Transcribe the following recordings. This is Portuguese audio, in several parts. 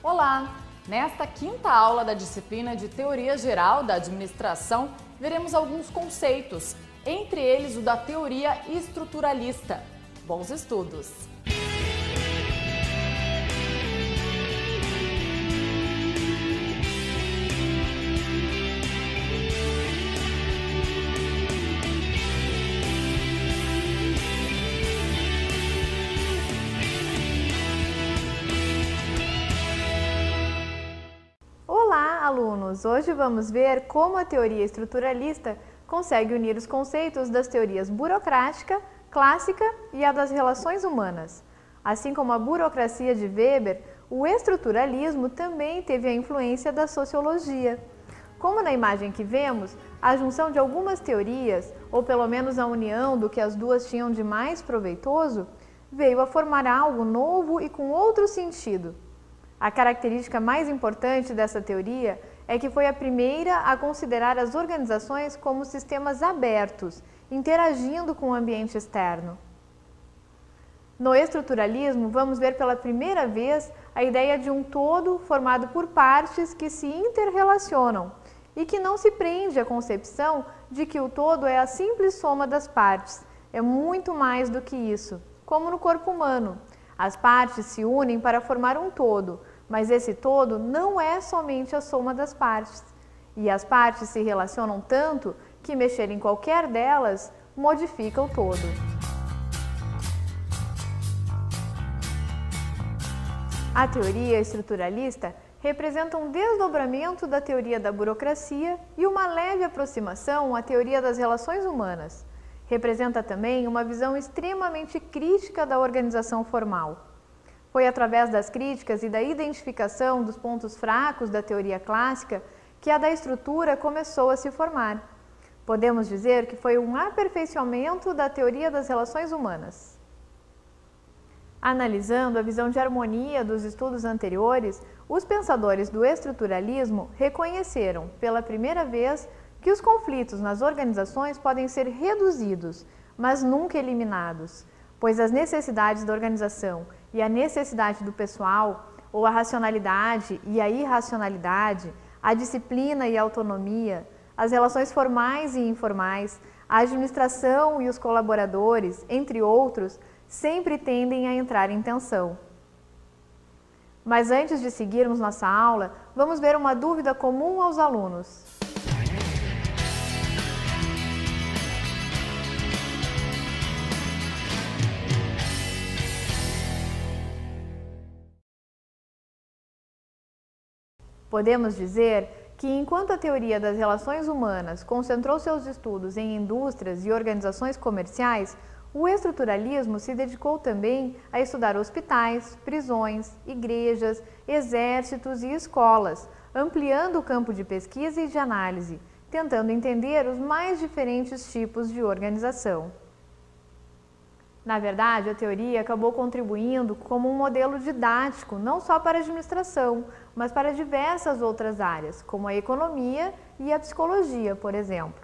Olá! Nesta quinta aula da disciplina de Teoria Geral da Administração, veremos alguns conceitos, entre eles o da teoria estruturalista. Bons estudos! Olá, alunos! Hoje vamos ver como a teoria estruturalista consegue unir os conceitos das teorias burocrática, clássica e a das relações humanas. Assim como a burocracia de Weber, o estruturalismo também teve a influência da sociologia. Como na imagem que vemos, a junção de algumas teorias, ou pelo menos a união do que as duas tinham de mais proveitoso, veio a formar algo novo e com outro sentido. A característica mais importante dessa teoria é que foi a primeira a considerar as organizações como sistemas abertos, interagindo com o ambiente externo. No estruturalismo, vamos ver pela primeira vez a ideia de um todo formado por partes que se interrelacionam e que não se prende à concepção de que o todo é a simples soma das partes. É muito mais do que isso, como no corpo humano. As partes se unem para formar um todo, mas esse todo não é somente a soma das partes. E as partes se relacionam tanto que mexer em qualquer delas modifica o todo. A teoria estruturalista representa um desdobramento da teoria da burocracia e uma leve aproximação à teoria das relações humanas. Representa também uma visão extremamente crítica da organização formal. Foi através das críticas e da identificação dos pontos fracos da teoria clássica que a da estrutura começou a se formar. Podemos dizer que foi um aperfeiçoamento da teoria das relações humanas. Analisando a visão de harmonia dos estudos anteriores, os pensadores do estruturalismo reconheceram, pela primeira vez, que os conflitos nas organizações podem ser reduzidos, mas nunca eliminados, pois as necessidades da organização e a necessidade do pessoal, ou a racionalidade e a irracionalidade, a disciplina e a autonomia, as relações formais e informais, a administração e os colaboradores, entre outros, sempre tendem a entrar em tensão. Mas antes de seguirmos nossa aula, vamos ver uma dúvida comum aos alunos. Podemos dizer que, enquanto a teoria das relações humanas concentrou seus estudos em indústrias e organizações comerciais, o estruturalismo se dedicou também a estudar hospitais, prisões, igrejas, exércitos e escolas, ampliando o campo de pesquisa e de análise, tentando entender os mais diferentes tipos de organização. Na verdade, a teoria acabou contribuindo como um modelo didático não só para a administração, mas para diversas outras áreas, como a economia e a psicologia, por exemplo.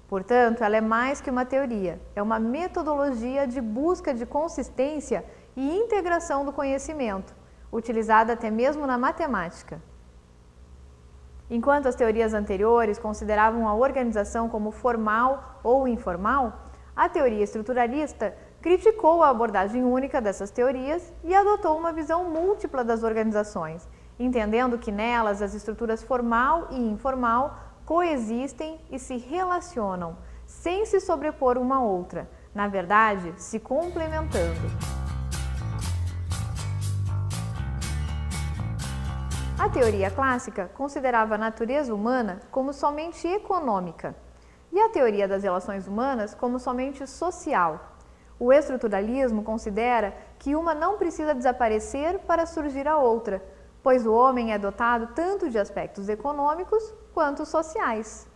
Portanto, ela é mais que uma teoria, é uma metodologia de busca de consistência e integração do conhecimento, utilizada até mesmo na matemática. Enquanto as teorias anteriores consideravam a organização como formal ou informal, a teoria estruturalista criticou a abordagem única dessas teorias e adotou uma visão múltipla das organizações, entendendo que nelas as estruturas formal e informal coexistem e se relacionam, sem se sobrepor uma à outra, na verdade, se complementando. A teoria clássica considerava a natureza humana como somente econômica e a teoria das relações humanas como somente social. O estruturalismo considera que uma não precisa desaparecer para surgir a outra, pois o homem é dotado tanto de aspectos econômicos quanto sociais.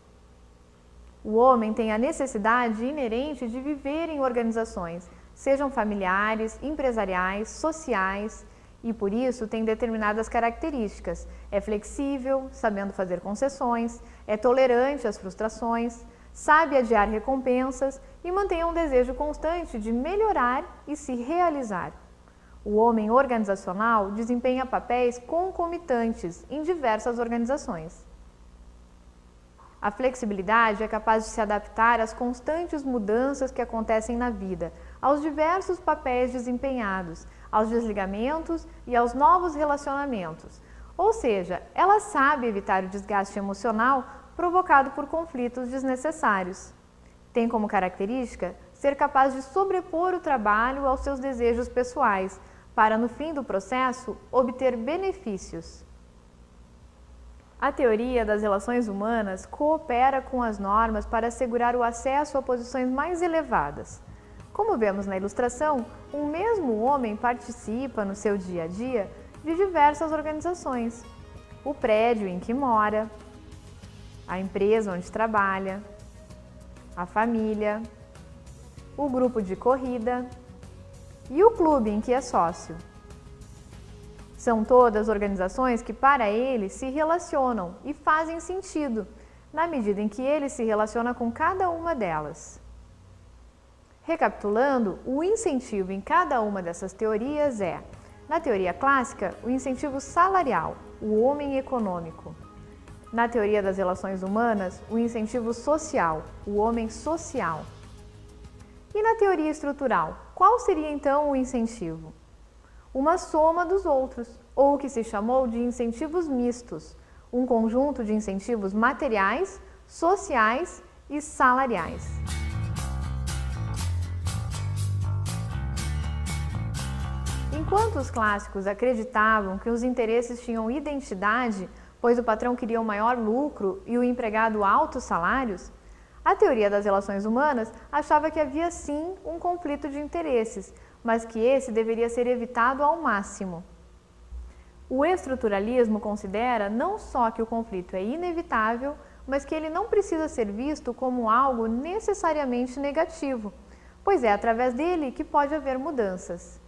O homem tem a necessidade inerente de viver em organizações, sejam familiares, empresariais, sociais, e por isso tem determinadas características. É flexível, sabendo fazer concessões, é tolerante às frustrações, sabe adiar recompensas e mantém um desejo constante de melhorar e se realizar. O homem organizacional desempenha papéis concomitantes em diversas organizações. A flexibilidade é capaz de se adaptar às constantes mudanças que acontecem na vida, aos diversos papéis desempenhados, aos desligamentos e aos novos relacionamentos. Ou seja, ela sabe evitar o desgaste emocional provocado por conflitos desnecessários. Tem como característica ser capaz de sobrepor o trabalho aos seus desejos pessoais, para no fim do processo obter benefícios. A teoria das relações humanas coopera com as normas para assegurar o acesso a posições mais elevadas. Como vemos na ilustração, um mesmo homem participa no seu dia a dia de diversas organizações. O prédio em que mora, a empresa onde trabalha, a família, o grupo de corrida e o clube em que é sócio. São todas organizações que, para ele, se relacionam e fazem sentido, na medida em que ele se relaciona com cada uma delas. Recapitulando, o incentivo em cada uma dessas teorias é, na teoria clássica, o incentivo salarial, o homem econômico. Na teoria das relações humanas, o incentivo social, o homem social. E na teoria estrutural, qual seria então o incentivo? Uma soma dos outros, ou o que se chamou de incentivos mistos, um conjunto de incentivos materiais, sociais e salariais. Enquanto os clássicos acreditavam que os interesses tinham identidade, pois o patrão queria um maior lucro e o empregado altos salários, a teoria das relações humanas achava que havia sim um conflito de interesses, mas que esse deveria ser evitado ao máximo. O estruturalismo considera não só que o conflito é inevitável, mas que ele não precisa ser visto como algo necessariamente negativo, pois é através dele que pode haver mudanças.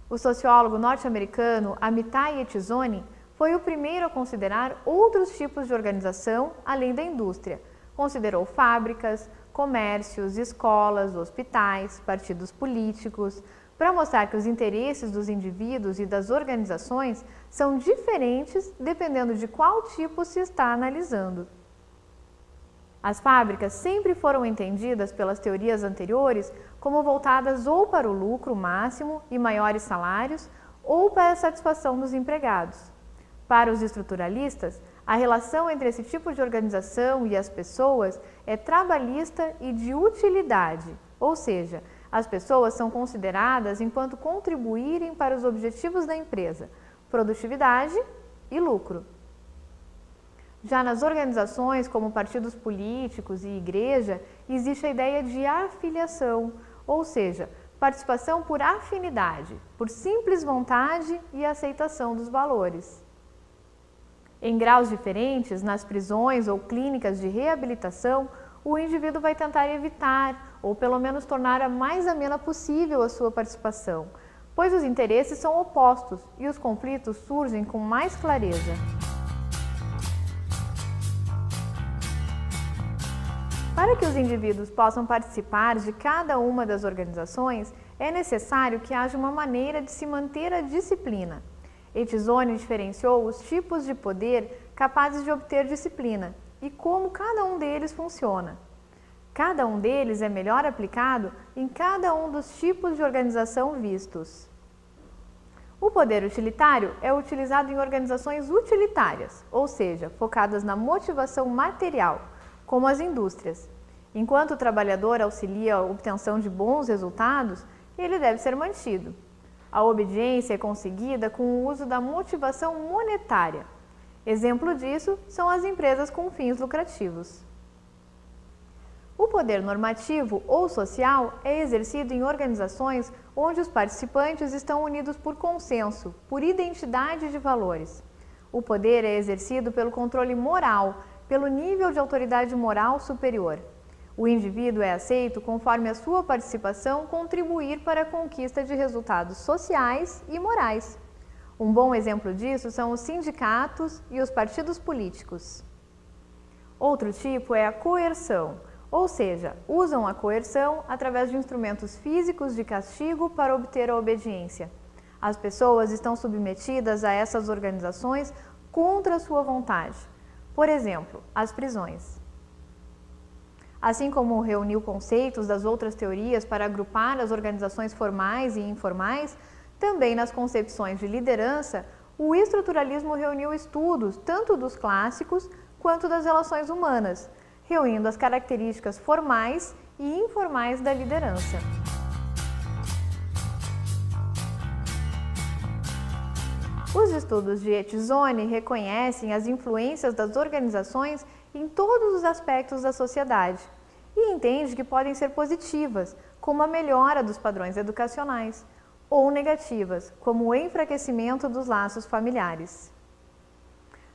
O sociólogo norte-americano Amitai Etizoni foi o primeiro a considerar outros tipos de organização além da indústria. Considerou fábricas, comércios, escolas, hospitais, partidos políticos, para mostrar que os interesses dos indivíduos e das organizações são diferentes dependendo de qual tipo se está analisando. As fábricas sempre foram entendidas pelas teorias anteriores como voltadas ou para o lucro máximo e maiores salários ou para a satisfação dos empregados. Para os estruturalistas, a relação entre esse tipo de organização e as pessoas é trabalhista e de utilidade, ou seja, as pessoas são consideradas enquanto contribuírem para os objetivos da empresa, produtividade e lucro. Já nas organizações como partidos políticos e igreja, existe a ideia de afiliação, ou seja, participação por afinidade, por simples vontade e aceitação dos valores. Em graus diferentes, nas prisões ou clínicas de reabilitação, o indivíduo vai tentar evitar, ou pelo menos tornar a mais amena possível a sua participação, pois os interesses são opostos e os conflitos surgem com mais clareza. Para que os indivíduos possam participar de cada uma das organizações, é necessário que haja uma maneira de se manter a disciplina. Etizoni diferenciou os tipos de poder capazes de obter disciplina e como cada um deles funciona. Cada um deles é melhor aplicado em cada um dos tipos de organização vistos. O poder utilitário é utilizado em organizações utilitárias, ou seja, focadas na motivação material, como as indústrias. Enquanto o trabalhador auxilia a obtenção de bons resultados, ele deve ser mantido. A obediência é conseguida com o uso da motivação monetária. Exemplo disso são as empresas com fins lucrativos. O poder normativo ou social é exercido em organizações onde os participantes estão unidos por consenso, por identidade de valores. O poder é exercido pelo controle moral, pelo nível de autoridade moral superior. O indivíduo é aceito conforme a sua participação contribuir para a conquista de resultados sociais e morais. Um bom exemplo disso são os sindicatos e os partidos políticos. Outro tipo é a coerção, ou seja, usam a coerção através de instrumentos físicos de castigo para obter a obediência. As pessoas estão submetidas a essas organizações contra a sua vontade. Por exemplo, as prisões. Assim como reuniu conceitos das outras teorias para agrupar as organizações formais e informais, também nas concepções de liderança, o estruturalismo reuniu estudos tanto dos clássicos quanto das relações humanas, reunindo as características formais e informais da liderança. Os estudos de Etizzoni reconhecem as influências das organizações em todos os aspectos da sociedade e entende que podem ser positivas, como a melhora dos padrões educacionais, ou negativas, como o enfraquecimento dos laços familiares.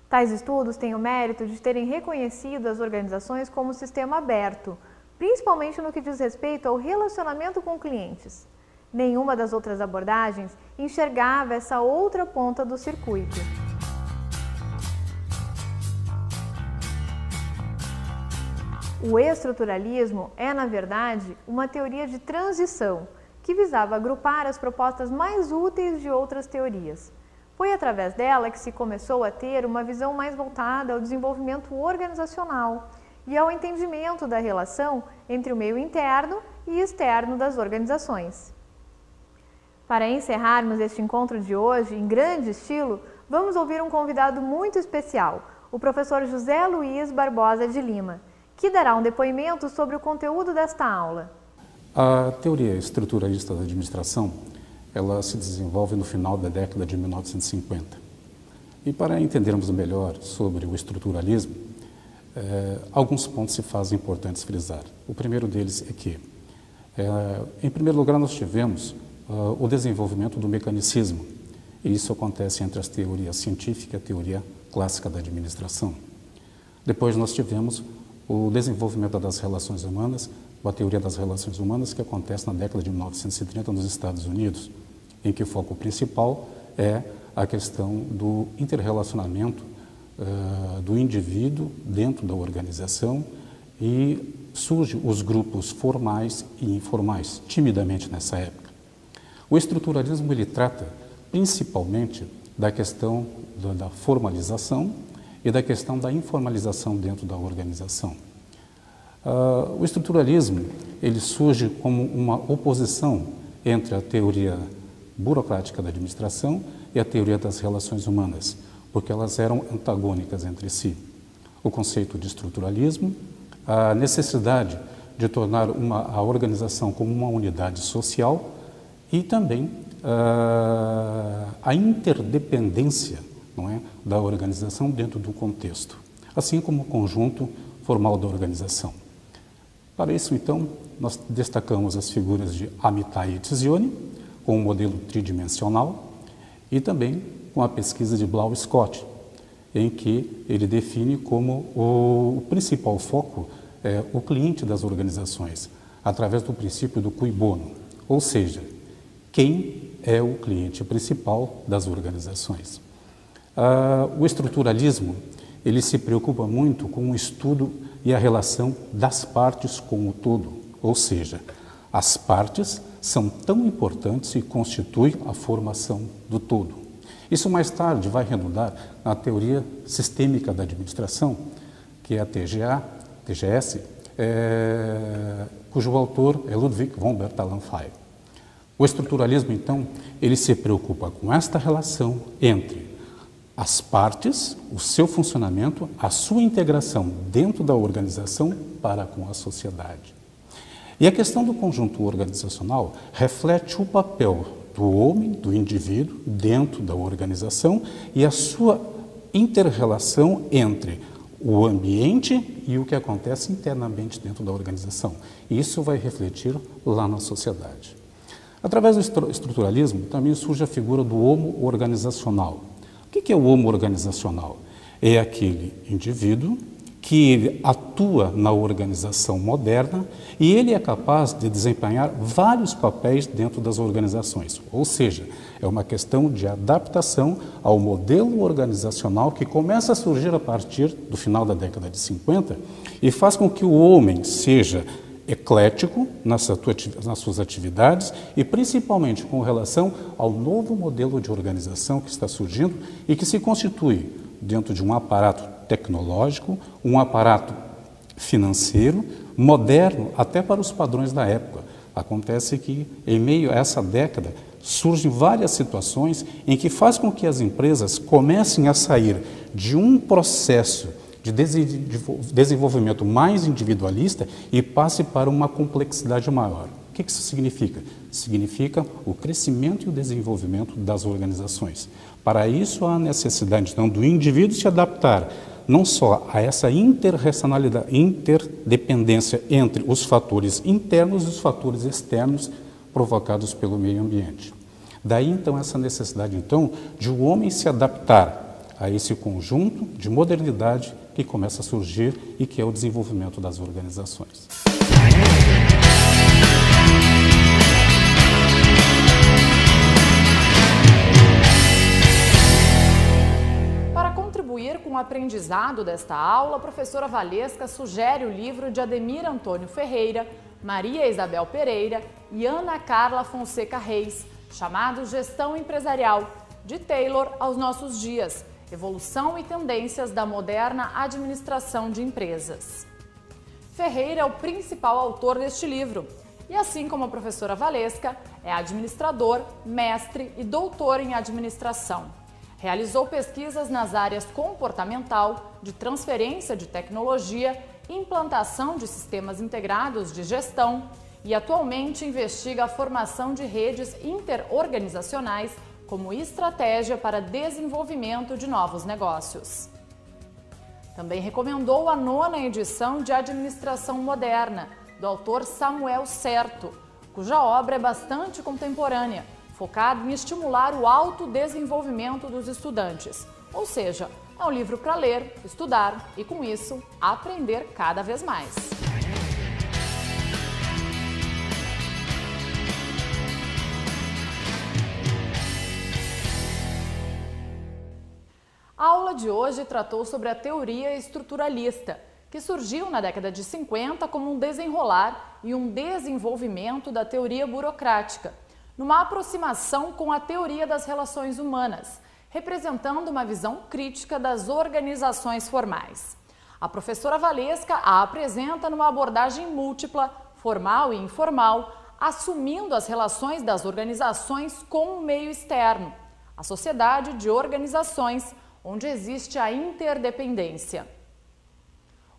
Tais estudos têm o mérito de terem reconhecido as organizações como sistema aberto, principalmente no que diz respeito ao relacionamento com clientes. Nenhuma das outras abordagens enxergava essa outra ponta do circuito. O estruturalismo é, na verdade, uma teoria de transição que visava agrupar as propostas mais úteis de outras teorias. Foi através dela que se começou a ter uma visão mais voltada ao desenvolvimento organizacional e ao entendimento da relação entre o meio interno e externo das organizações. Para encerrarmos este encontro de hoje, em grande estilo, vamos ouvir um convidado muito especial, o professor José Luiz Barbosa de Lima, que dará um depoimento sobre o conteúdo desta aula. A teoria estruturalista da administração, ela se desenvolve no final da década de 1950. E para entendermos melhor sobre o estruturalismo, alguns pontos se fazem importantes frisar. O primeiro deles é que, em primeiro lugar, nós tivemos o desenvolvimento do mecanicismo, e isso acontece entre as teorias científicas e a teoria clássica da administração. Depois nós tivemos o desenvolvimento das relações humanas, a teoria das relações humanas, que acontece na década de 1930 nos Estados Unidos, em que o foco principal é a questão do interrelacionamento do indivíduo dentro da organização, e surgem os grupos formais e informais, timidamente nessa época. O estruturalismo ele trata principalmente da questão da formalização e da questão da informalização dentro da organização. O estruturalismo ele surge como uma oposição entre a teoria burocrática da administração e a teoria das relações humanas, porque elas eram antagônicas entre si. O conceito de estruturalismo, a necessidade de tornar a organização como uma unidade social e também a interdependência, não é, da organização dentro do contexto, assim como o conjunto formal da organização. Para isso, então, nós destacamos as figuras de Amitai e Etizzoni, com um modelo tridimensional, e também com a pesquisa de Blau-Scott, em que ele define como o principal foco o cliente das organizações, através do princípio do cui bono, ou seja, quem é o cliente principal das organizações. O estruturalismo ele se preocupa muito com o estudo e a relação das partes com o todo, ou seja, as partes são tão importantes e constituem a formação do todo. Isso mais tarde vai redundar na teoria sistêmica da administração, que é a TGS, cujo autor é Ludwig von Bertalanffy. O estruturalismo, então, ele se preocupa com esta relação entre as partes, o seu funcionamento, a sua integração dentro da organização para com a sociedade. E a questão do conjunto organizacional reflete o papel do homem, do indivíduo, dentro da organização e a sua inter-relação entre o ambiente e o que acontece internamente dentro da organização. E isso vai refletir lá na sociedade. Através do estruturalismo, também surge a figura do homo organizacional. O que é o homo organizacional? É aquele indivíduo que atua na organização moderna e ele é capaz de desempenhar vários papéis dentro das organizações. Ou seja, é uma questão de adaptação ao modelo organizacional que começa a surgir a partir do final da década de 50 e faz com que o homem seja eclético nas suas atividades e principalmente com relação ao novo modelo de organização que está surgindo e que se constitui dentro de um aparato tecnológico, um aparato financeiro, moderno até para os padrões da época. Acontece que, em meio a essa década, surgem várias situações em que faz com que as empresas comecem a sair de um processo de desenvolvimento mais individualista e passe para uma complexidade maior. O que isso significa? Significa o crescimento e o desenvolvimento das organizações. Para isso, há necessidade, então, do indivíduo se adaptar não só a essa interdependência entre os fatores internos e os fatores externos provocados pelo meio ambiente. Daí, então, essa necessidade, então, de o homem se adaptar a esse conjunto de modernidade que começa a surgir e que é o desenvolvimento das organizações. Com o aprendizado desta aula, a professora Valesca sugere o livro de Ademir Antônio Ferreira, Maria Isabel Pereira e Ana Carla Fonseca Reis, chamado Gestão Empresarial, de Taylor aos nossos dias, Evolução e Tendências da Moderna Administração de Empresas. Ferreira é o principal autor deste livro e, assim como a professora Valesca, é administrador, mestre e doutor em administração. Realizou pesquisas nas áreas comportamental, de transferência de tecnologia, implantação de sistemas integrados de gestão e atualmente investiga a formação de redes interorganizacionais como estratégia para desenvolvimento de novos negócios. Também recomendou a 9ª edição de Administração Moderna, do autor Samuel Certo, cuja obra é bastante contemporânea, focado em estimular o autodesenvolvimento dos estudantes. Ou seja, é um livro para ler, estudar e, com isso, aprender cada vez mais. A aula de hoje tratou sobre a teoria estruturalista, que surgiu na década de 50 como um desenrolar e um desenvolvimento da teoria burocrática, numa aproximação com a teoria das relações humanas, representando uma visão crítica das organizações formais. A professora Valesca a apresenta numa abordagem múltipla, formal e informal, assumindo as relações das organizações com o meio externo, a sociedade de organizações, onde existe a interdependência.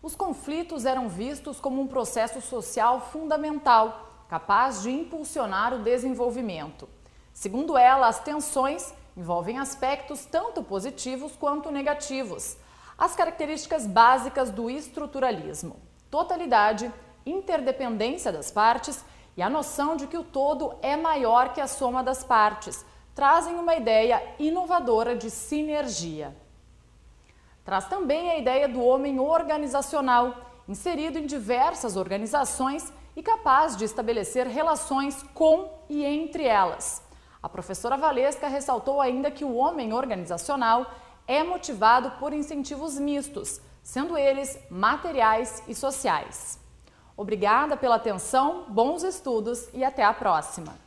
Os conflitos eram vistos como um processo social fundamental, capaz de impulsionar o desenvolvimento. Segundo ela, as tensões envolvem aspectos tanto positivos quanto negativos. As características básicas do estruturalismo: totalidade, interdependência das partes e a noção de que o todo é maior que a soma das partes, trazem uma ideia inovadora de sinergia. Traz também a ideia do homem organizacional, inserido em diversas organizações e capaz de estabelecer relações com e entre elas. A professora Valesca ressaltou ainda que o homem organizacional é motivado por incentivos mistos, sendo eles materiais e sociais. Obrigada pela atenção, bons estudos e até a próxima!